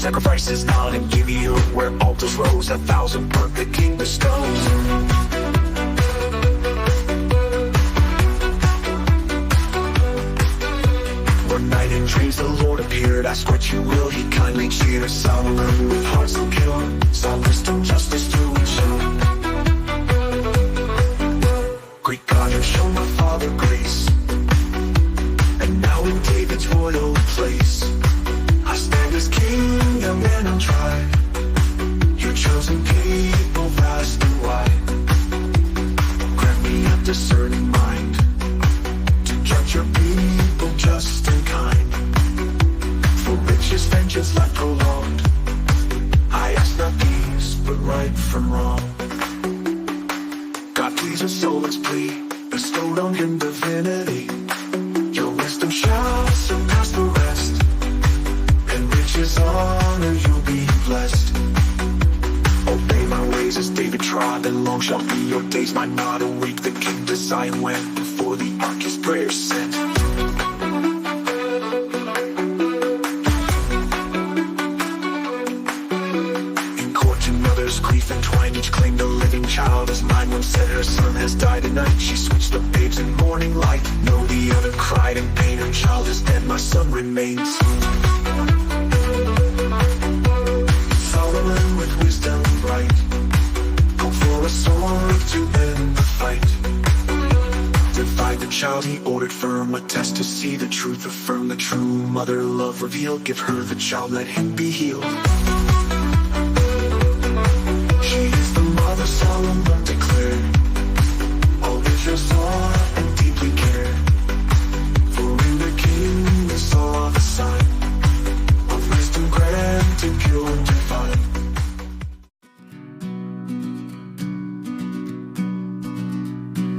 sacrifices not in Gibeon, where altars rose, 1,000 burnt the king bestows. One night in dreams the Lord appeared, ask what you will, he kindly cheered Solomon with hearts so pure, saw wisdom, justice to ensure. Great God, have shown my father grace, and now in David's royal place I stand as king, young and untried, your chosen people vast and wide. Grant me a discerning mind to judge your people just and kind. For riches, vengeance left prolonged, I ask not peace, but right from wrong. God, please us, so let's plea, bestowed on him divinity. Your wisdom shall surpass the rest, and riches honor you'll be blessed. Obey my ways as David trod, and long shall be your days. My nod awake the king to Zion when before the ark his prayers sent. In court to mothers grief entwined, each claimed a living child as mine. One said her son has died at night, she switched the babes in morning light. No, the other cried in pain, her child is dead, my son remains. Solomon with wisdom bright, called for a sword to end the fight. Divide the child he ordered firm, a test to see the truth, affirm the true mother love revealed. Give her the child, let him be healed. She is the mother Solomon declared, all Israel saw and deeply cared. For in the king they saw the sign of wisdom granted pure and divine.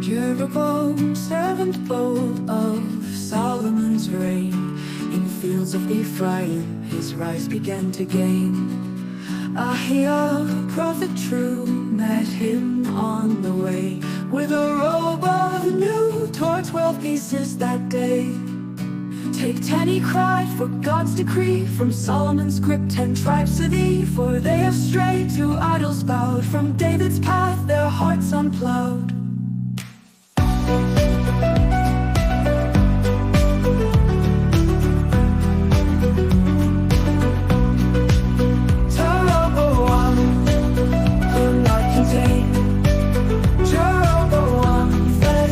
Jeroboam, seventh bold of Solomon's reign, in fields of Ephraim his rise began to gain. Micaiah the Prophet true met him on the way, with a robe of new, tore 12 pieces that day. Take 10, he cried, for God's decree, from Solomon's grip 10 tribes to thee. For they have strayed, to idols bowed, from David's path their hearts unplowed. Jeroboam could not contain, Jeroboam fled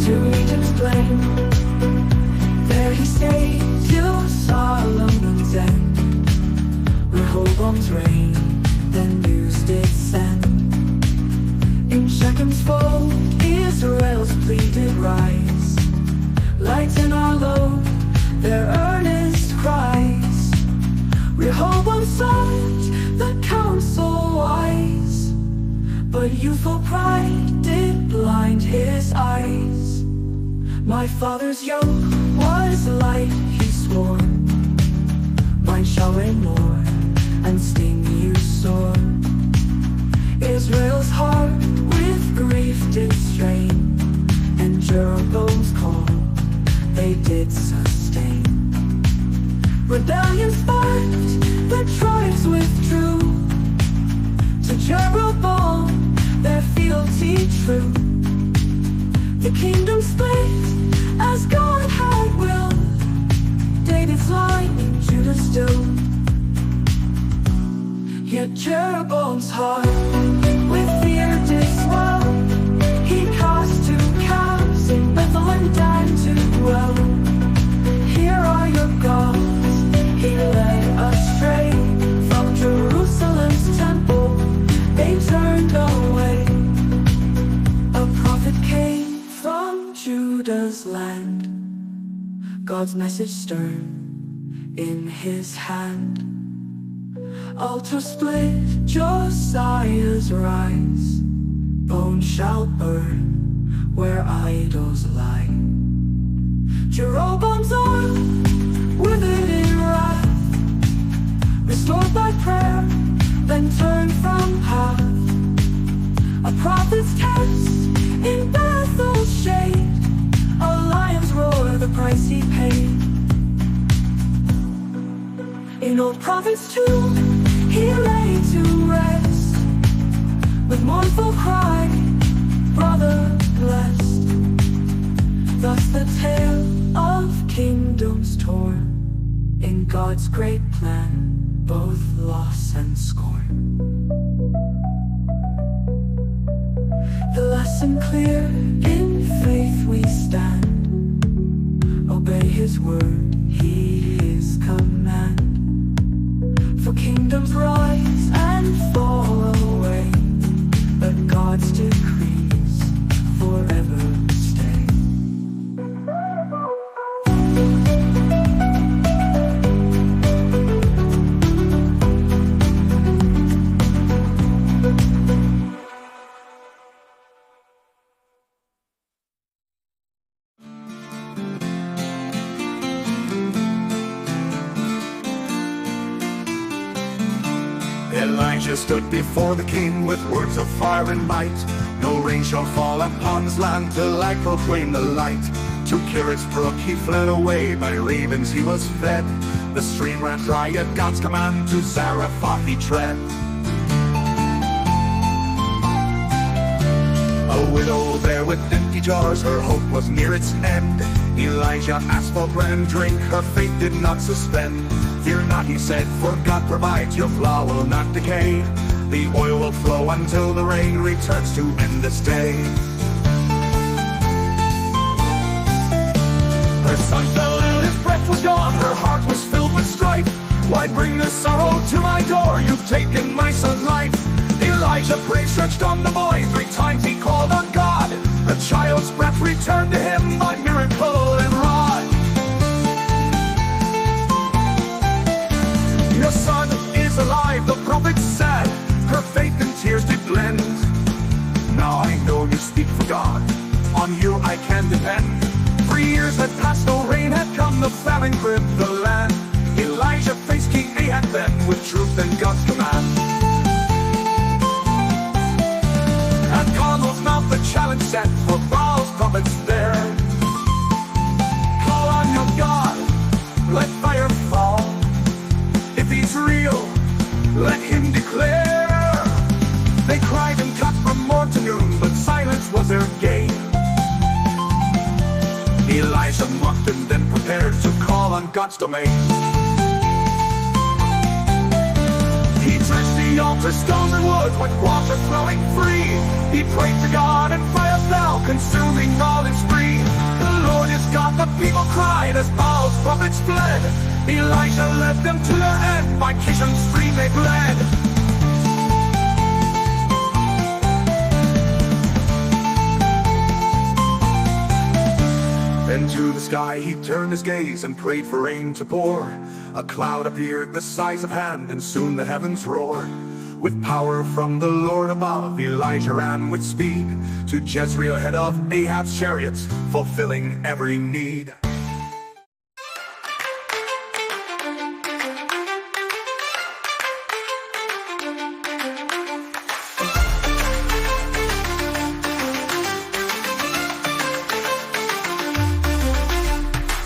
to Egypt's plain. There he stayed till Solomon's end, Rehoboam's reign, then news did send. In Shechem's fold, Israel's plea did rise, lighten our load, their earnest cries. Rehoboam sought the counsel wise, but youthful pride did blind his eyes. My father's yoke was light, he swore, mine shall reign more, and sting you sore. Israel's heart with grief did strain, and Jeroboam's call they did sustain. Rebellion sparked, the tribes withdrew, to Jeroboam their fealty true. The kingdom split as God had willed, David's line in Judah still. Yet Jeroboam's heart with fear did swell, he caused 2 calves in Bethel and Dan to dwell. Here are your gods, he led astray, from Jerusalem's temple they turned away. A prophet came from Judah's land, God's message stern in his hand. Altar split, Josiah's rise, bone shall burn where idols lie. Jeroboam's arm withered in wrath, restored by prayer, then turned from path. A prophet's test in Bethel's shade, a lion's roar, the price he paid. In old prophet's tomb he lay to rest, with mournful cry, brother blessed. Thus the tale of kingdoms torn, in God's great plan, both loss and scorn. The lesson clear, in faith we stand, obey his word, heed his command. For kingdoms rise and fall away, but God's decrees forever stay. Elijah stood before the king with words of fire and might. No rain shall fall upon this land till I proclaim the light. To Chariot's brook he fled away, by ravens he was fed. The stream ran dry at God's command, to Zarephath he tread. A widow there with empty jars, her hope was near its end. Elijah asked for bread and drink, her faith did not suspend. Fear not, he said, for God provides, your flour will not decay. The oil will flow until the rain returns to end this day. Her son fell ill, his breath was gone, her heart was filled with strife. Why bring this sorrow to my door? You've taken my son's life. Elijah prayed, stretched on the boy, 3 times he called on God. The child's breath returned to him by miracle and rod. Your son is alive, the prophet said, her faith and tears did blend. Now I know you speak for God, on you I can depend. 3 years had passed, no rain had come, the famine gripped the land. Elijah faced King Ahab then, with truth and God's command. At Carmel's mouth the challenge set, for Baal's prophets there. Call on your God, let fire fall. If he's real, let him declare. They cried and cut from morn to noon, but silence was their gain. Elijah mocked and then prepared to call on God's domain. He dredged the altar, stones and wood, with water flowing free. He prayed to God and fire fell, consuming all in spree. The Lord is God, the people cried as Baal's prophets fled. Elijah led them to their end, by Kishon's stream they bled. Then to the sky he turned his gaze and prayed for rain to pour. A cloud appeared the size of hand, and soon the heavens roared. With power from the Lord above, Elijah ran with speed to Jezreel, head of Ahab's chariots, fulfilling every need.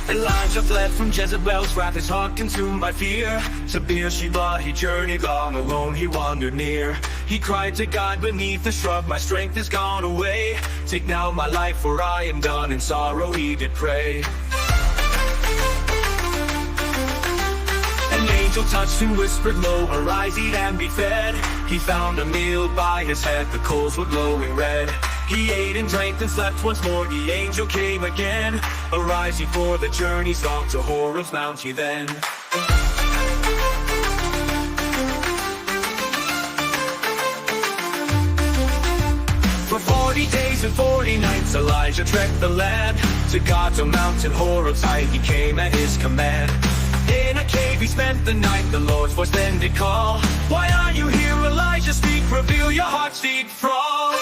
Elijah fled from Jezebel's wrath, his heart consumed by fear. To Beersheba he journeyed long, alone he wandered near. He cried to God beneath the shrub, my strength is gone away. Take now my life, for I am done, in sorrow he did pray. An angel touched and whispered low, arise, eat and be fed. He found a meal by his head, the coals were glowing red. He ate and drank and slept once more, the angel came again. Arise ye, for the journey's long, to Horeb's mount ye then. For 40 days and 40 nights Elijah trekked the land. To God's own mountain Horeb's height he came at his command. In a cave he spent the night, the Lord's voice then did call. Why are you here, Elijah, speak, reveal your heart's deep thrall.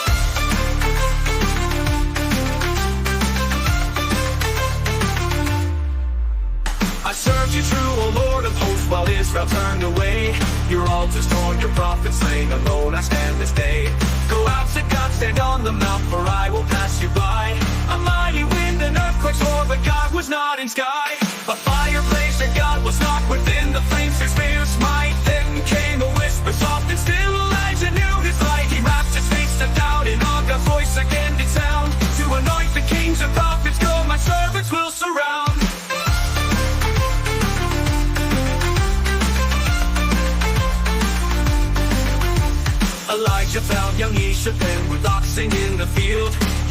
I served you true, O Lord of hosts, while Israel turned away. Your altars torn, your prophets slain, alone I stand this day. Go out, said God, stand on the mount, for I will pass you by. A mighty wind and earthquakes roar, but God was not in sky. A fireplace and God was not within the flames, their spears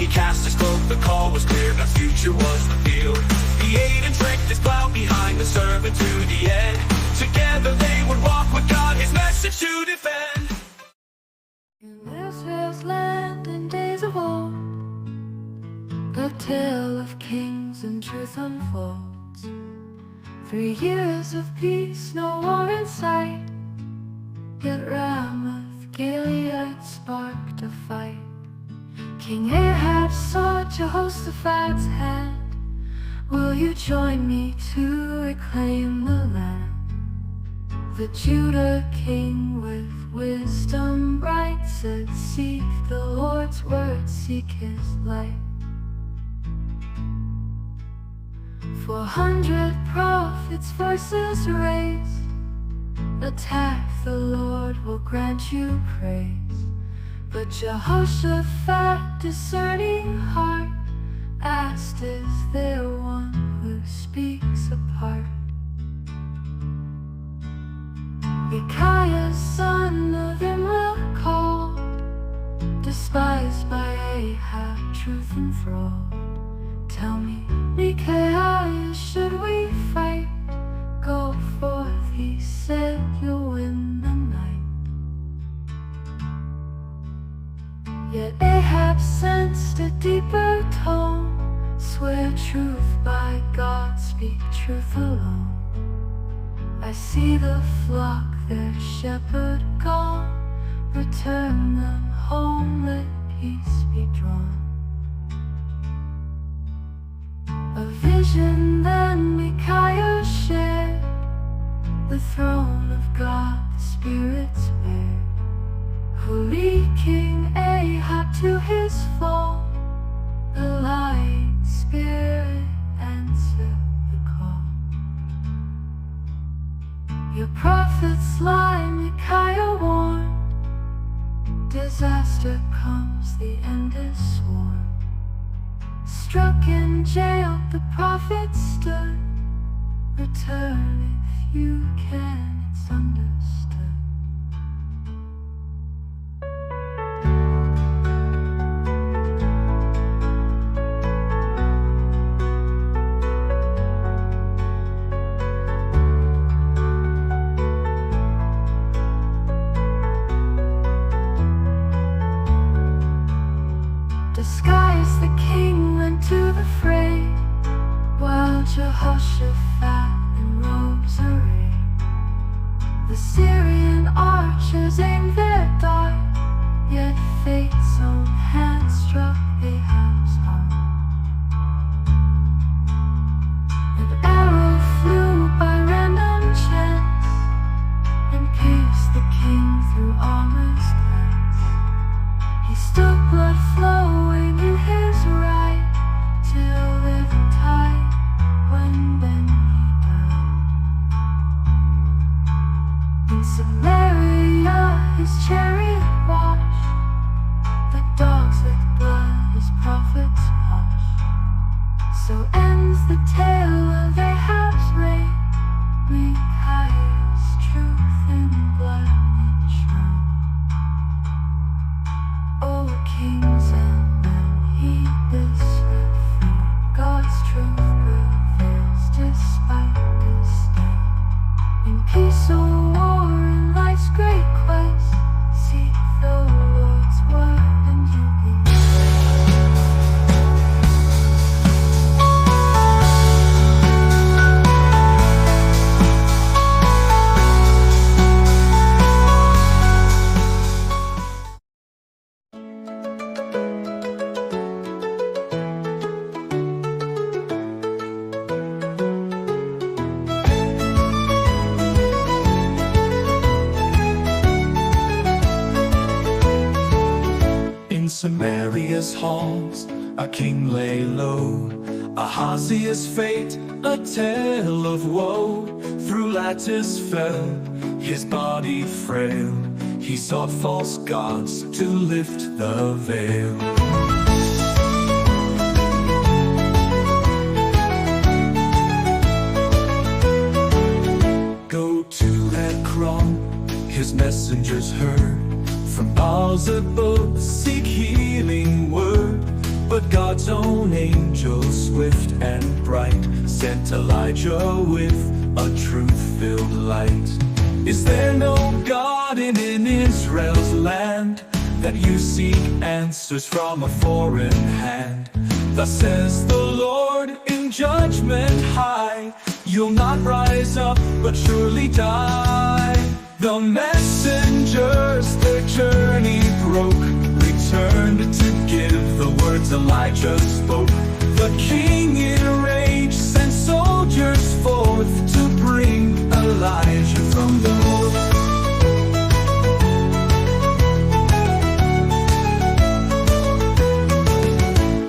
He cast his cloak, the call was clear, the future was revealed. He ate and drank his plow behind the servant to the end. Together they would walk with God, his message to defend. In Israel's land in days of old, a tale of kings and truth unfolds. 3 years of peace, no war in sight, yet Ramoth Gilead sparked a fight. King Ahab saw Jehoshaphat's hand. Will you join me to reclaim the land? The Judah king with wisdom bright said, seek the Lord's word, seek his light. 400 prophets' voices raise, attack, the Lord will grant you praise. But Jehoshaphat, discerning heart, asked, is there one who speaks apart? Micaiah, son of Imlah, called, despised by Ahab, truth enthralled. Tell me, Micaiah, should we fight? Go forth, he said, you'll win the night. Yet Ahab sensed a deeper tone. Swear truth by God, speak truth alone. I see the flock, their shepherd gone. Return them home, let peace be drawn. A vision then Micaiah shared. The throne of God, the spirits bear. Holy King Ahab to his fall, the lying spirit answered the call. Your prophets lie, Micaiah warned. Disaster comes, the end is sworn. Struck in jail, the prophet stood. Return if you can, it's understood. Disguised, the king went to the fray, while Jehoshaphat in robes arrayed. The Syrian archers aimed their dart, yet fate's own hand struck Ahab's heart. An arrow flew by random chance, and pierced the king through armor's glance. He stood, blood flowing in his right, till eventide, when then he died. In Samaria his chariot washed, the dogs licked blood, his prophets washed. So ends the tale of Ahab's reign, Micaiah's truth in blood enshrined. O kings and men, heed this refrain. God's truth prevails despite disdain. In peace or war, in life's great quest, seek the Lord's word and you be Samaria's halls, a king lay low. Ahaziah's fate, a tale of woe. Through lattice fell, his body frail. He sought false gods to lift the veil. Go to Ekron, his messengers heard. From Baal's abode seek healing word, but sent Elijah with a truth-filled light. Is there no God in Israel's land, that you seek answers from a foreign hand? Thus says the Lord in judgment high, you'll not rise up, but surely die. The messengers, their journey broke, returned to give the words Elijah spoke. The king in rage sent soldiers forth to bring Elijah from the north.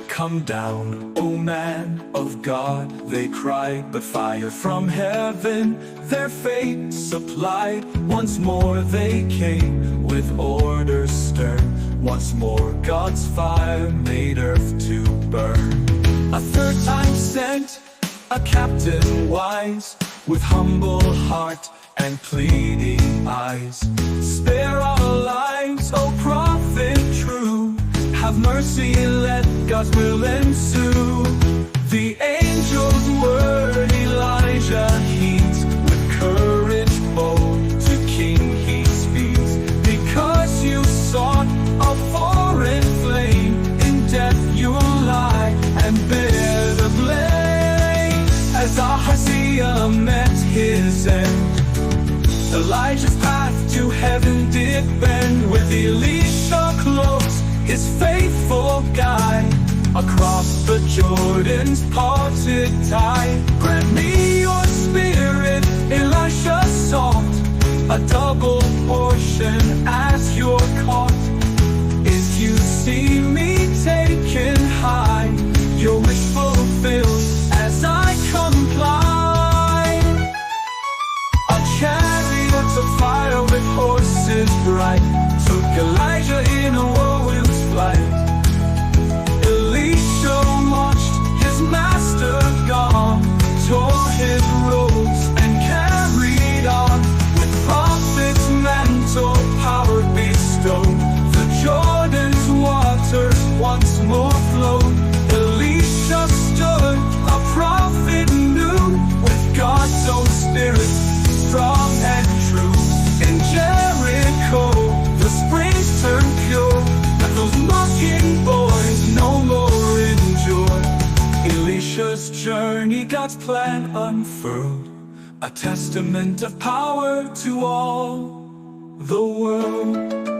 Come down, O man of God, they cried, but fire from heaven their fate supplied. Once more they came with orders stern. Once more God's fire made earth to burn. A third time sent a captain wise, with humble heart and pleading eyes. Spare our lives, O prophet true, have mercy, let God's will ensue. The angel's word Elijah heeds, with courage bold to king he speaks. Because you sought a foreign flame, in death you'll lie and bear the blame. As Ahaziah met his end, Elijah's path to heaven did bend. With Elisha close, his faithful guide, across the Jordan's parted tide. Grant me your spirit, Elisha sought, a double portion as your caught. If you see me taken high, your wish fulfilled as I comply. A chariot of fire with horses bright took Elijah in a whirlwind's flight. Elisha watched his master gone, tore his robes and carried on. With prophet's mantle power bestowed, the Jordan's waters once more flowed. Elisha stood, a prophet new, with God's own spirit, strong and true. In Jericho, the springs turned pure, and those mocking boys no more endured. Elisha's journey, God's plan unfurled, a testament of power to all the world.